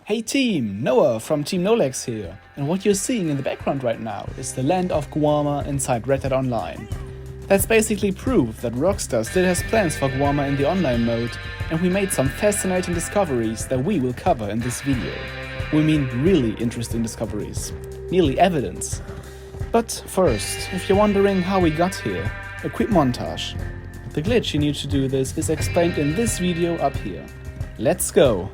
Hey team, Noah from Team Nolex here, and what you're seeing in the background right now is the land of Guarma inside Red Dead Online. That's basically proof that Rockstar still has plans for Guarma in the online mode, and we made some fascinating discoveries that we will cover in this video. We mean really interesting discoveries, nearly evidence. But first, if you're wondering how we got here, a quick montage. The glitch you need to do this is explained in this video up here. Let's go!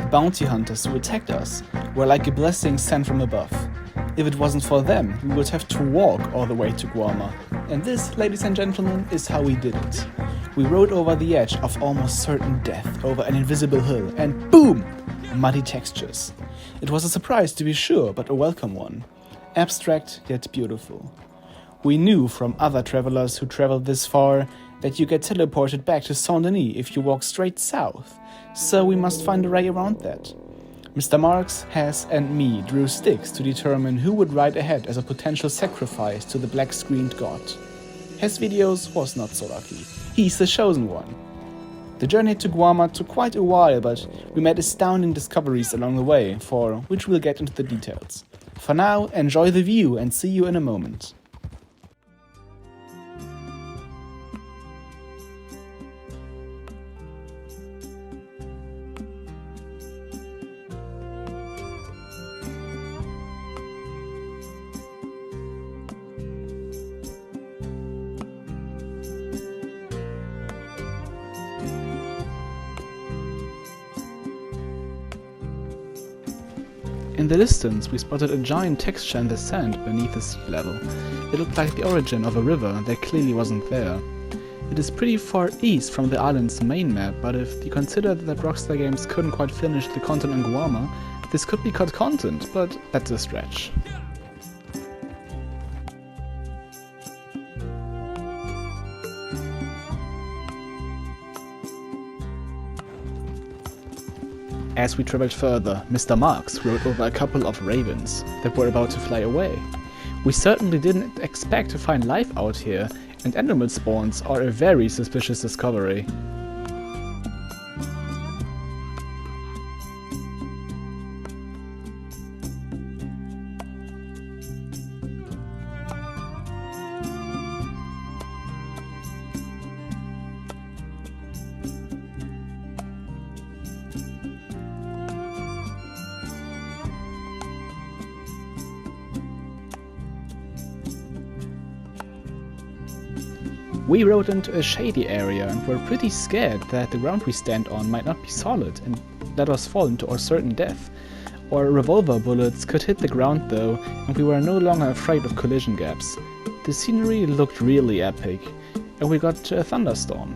The bounty hunters who attacked us were like a blessing sent from above. If it wasn't for them, we would have to walk all the way to Guarma. And this, ladies and gentlemen, is how we did it. We rode over the edge of almost certain death over an invisible hill and boom! Muddy textures. It was a surprise to be sure, but a welcome one. Abstract yet beautiful. We knew from other travelers who traveled this far that you get teleported back to Saint-Denis if you walk straight south, so we must find a way around that. Mr. Marks, Hess and me drew sticks to determine who would ride ahead as a potential sacrifice to the black-screened god. Hess Videos was not so lucky. He's the chosen one. The journey to Guarma took quite a while, but we made astounding discoveries along the way, for which we'll get into the details. For now, enjoy the view and see you in a moment. In the distance, we spotted a giant texture in the sand beneath the sea level. It looked like the origin of a river that clearly wasn't there. It is pretty far east from the island's main map, but if you consider that Rockstar Games couldn't quite finish the content in Guarma, this could be cut content, but that's a stretch. As we traveled further, Mr. Marks rode over a couple of ravens that were about to fly away. We certainly didn't expect to find life out here, and animal spawns are a very suspicious discovery. We rode into a shady area and were pretty scared that the ground we stand on might not be solid and let us fall into our certain death. Our revolver bullets could hit the ground though, and we were no longer afraid of collision gaps. The scenery looked really epic, and we got to a thunderstorm.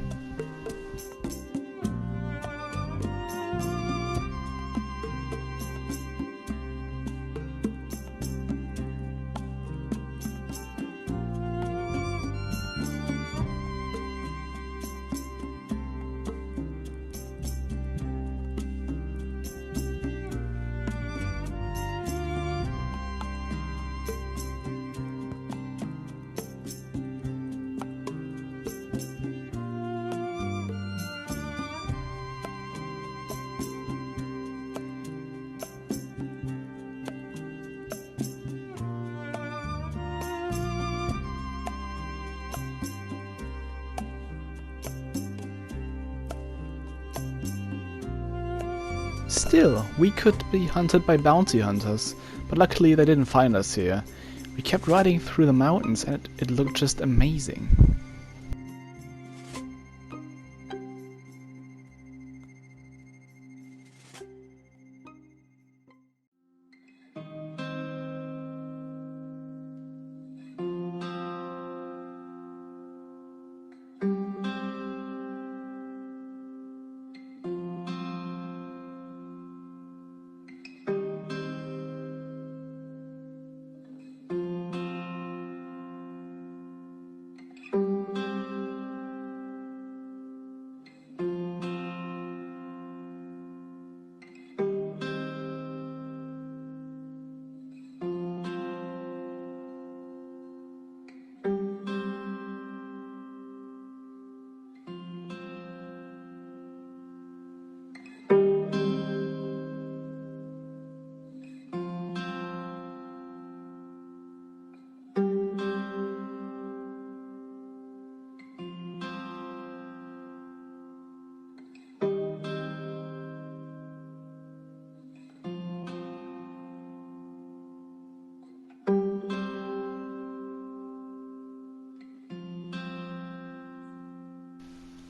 Still, we could be hunted by bounty hunters, but luckily they didn't find us here. We kept riding through the mountains and it looked just amazing.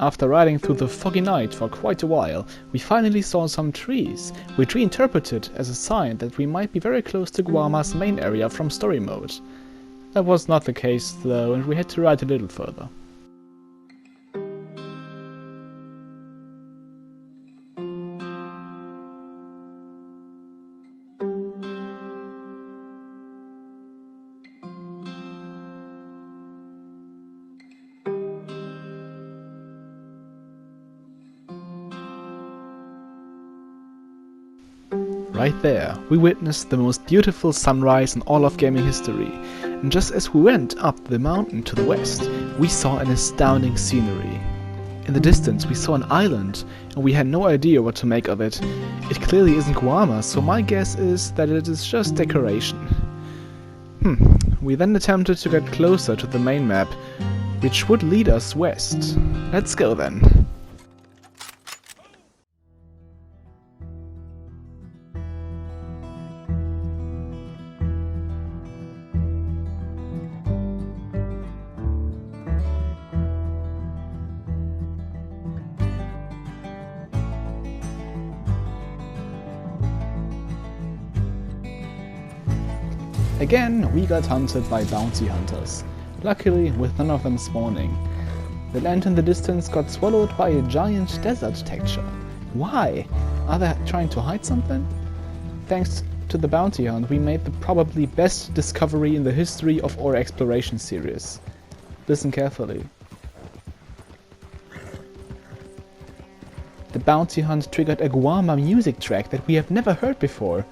After riding through the foggy night for quite a while, we finally saw some trees, which we interpreted as a sign that we might be very close to Guarma's main area from story mode. That was not the case though, and we had to ride a little further. Right there, we witnessed the most beautiful sunrise in all of gaming history, and just as we went up the mountain to the west, we saw an astounding scenery. In the distance we saw an island, and we had no idea what to make of it. It clearly isn't Guarma, so my guess is that it is just decoration. We then attempted to get closer to the main map, which would lead us west. Let's go then. Again, we got hunted by bounty hunters, luckily with none of them spawning. The land in the distance got swallowed by a giant desert texture. Why? Are they trying to hide something? Thanks to the bounty hunt, we made the probably best discovery in the history of our exploration series. Listen carefully. The bounty hunt triggered a Guarma music track that we have never heard before.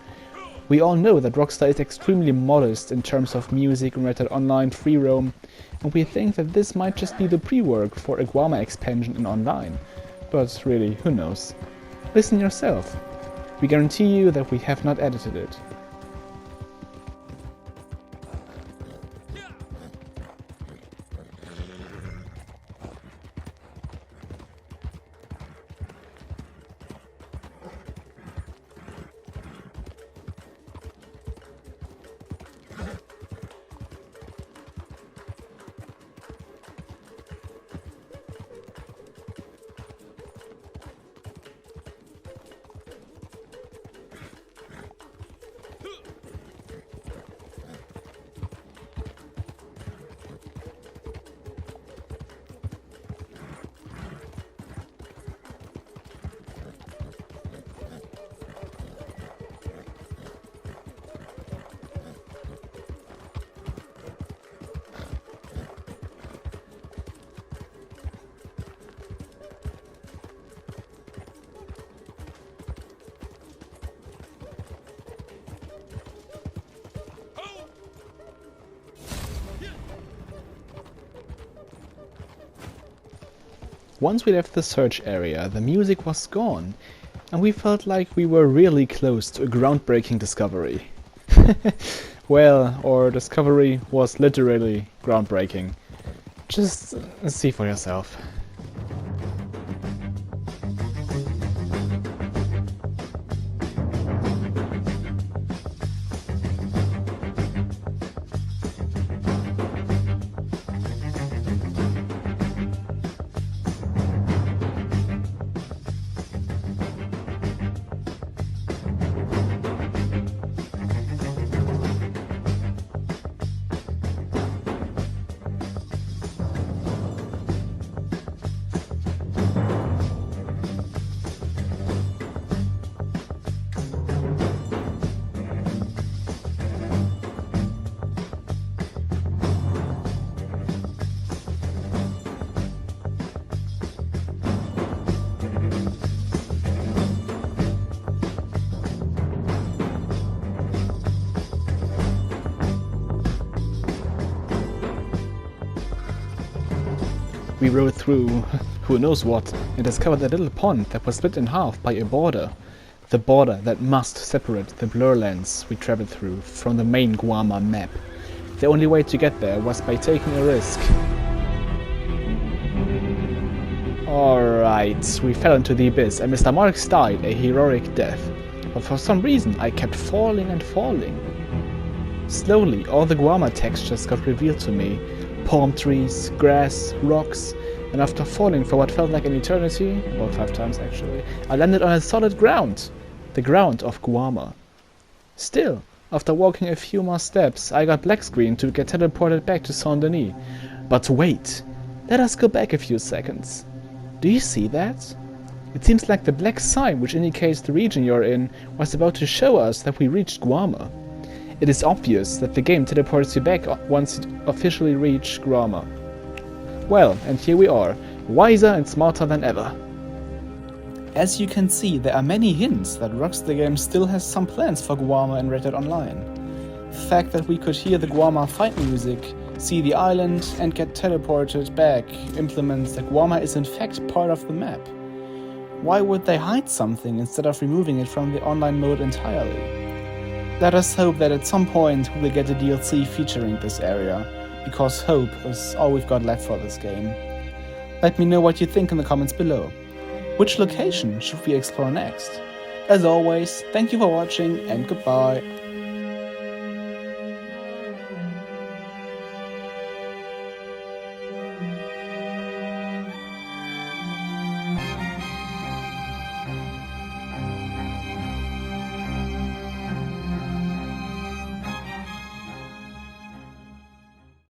We all know that Rockstar is extremely modest in terms of music in Red Dead Online free roam, and we think that this might just be the pre-work for a Guarma expansion in Online. But really, who knows? Listen yourself. We guarantee you that we have not edited it. Once we left the search area, the music was gone, and we felt like we were really close to a groundbreaking discovery. Well, our discovery was literally groundbreaking. Just see for yourself. We rode through who knows what and discovered a little pond that was split in half by a border. The border that must separate the blur lands we traveled through from the main Guarma map. The only way to get there was by taking a risk. Alright, we fell into the abyss and Mr. Marks died a heroic death. But for some reason I kept falling and falling. Slowly all the Guarma textures got revealed to me. Palm trees, grass, rocks, and after falling for what felt like an eternity, well 5 times actually, I landed on a solid ground, the ground of Guarma. Still, after walking a few more steps, I got black screen to get teleported back to Saint-Denis. But wait, let us go back a few seconds. Do you see that? It seems like the black sign which indicates the region you're in was about to show us that we reached Guarma. It is obvious that the game teleports you back once you officially reach Guarma. Well, and here we are, wiser and smarter than ever. As you can see, there are many hints that Rockstar Games still has some plans for Guarma in Red Dead Online. The fact that we could hear the Guarma fight music, see the island and get teleported back implements that Guarma is in fact part of the map. Why would they hide something instead of removing it from the online mode entirely? Let us hope that at some point we will get a DLC featuring this area, because hope is all we've got left for this game. Let me know what you think in the comments below. Which location should we explore next? As always, thank you for watching and goodbye.